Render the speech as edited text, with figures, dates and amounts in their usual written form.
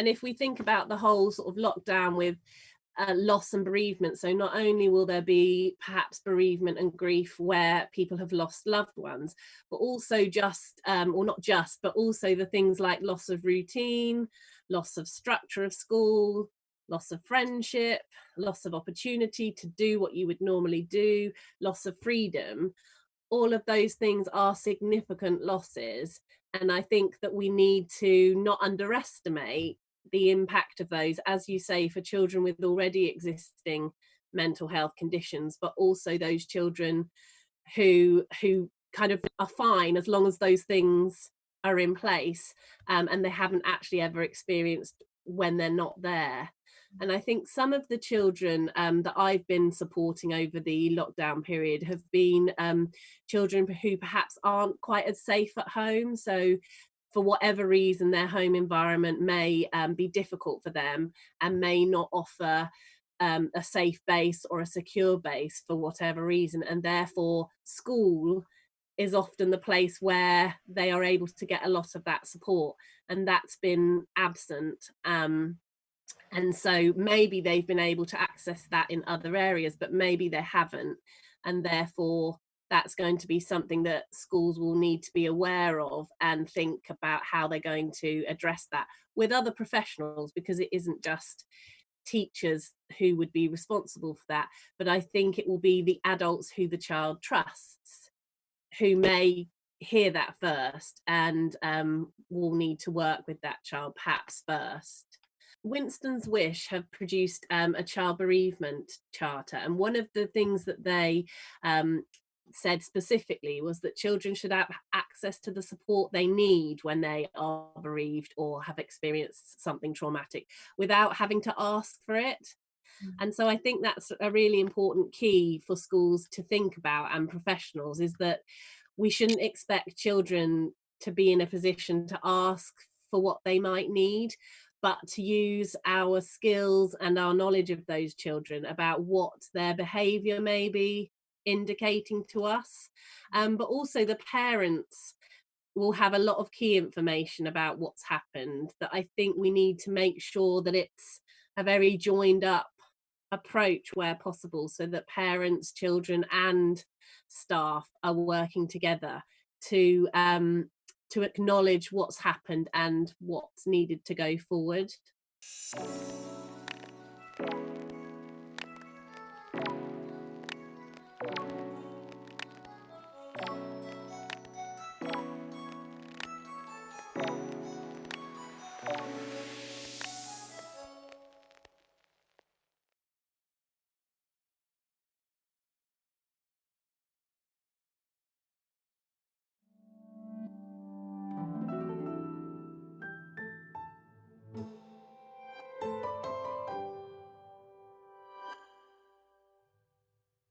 And if we think about the whole sort of lockdown with loss and bereavement, so not only will there be perhaps bereavement and grief where people have lost loved ones, but also just, or not just, but also the things like loss of routine, loss of structure of school, loss of friendship, loss of opportunity to do what you would normally do, loss of freedom. All of those things are significant losses. And I think that we need to not underestimate the impact of those, as you say, for children with already existing mental health conditions, but also those children who kind of are fine as long as those things are in place, and they haven't actually ever experienced when they're not there. And I think some of the children that I've been supporting over the lockdown period have been children who perhaps aren't quite as safe at home. So, for whatever reason, their home environment may be difficult for them and may not offer a safe base or a secure base for whatever reason. And therefore, school is often the place where they are able to get a lot of that support. And that's been absent. And so maybe they've been able to access that in other areas, but maybe they haven't. And therefore, that's going to be something that schools will need to be aware of and think about how they're going to address that with other professionals, because it isn't just teachers who would be responsible for that. But I think it will be the adults who the child trusts who may hear that first and will need to work with that child perhaps first. Winston's Wish have produced a child bereavement charter, and one of the things that they um, said specifically was that children should have access to the support they need when they are bereaved or have experienced something traumatic without having to ask for it. And so I think that's a really important key for schools to think about, and professionals, is that we shouldn't expect children to be in a position to ask for what they might need, but to use our skills and our knowledge of those children about what their behaviour may be indicating to us. But also the parents will have a lot of key information about what's happened, that I think we need to make sure that it's a very joined up approach where possible, so that parents, children and staff are working together to acknowledge what's happened and what's needed to go forward.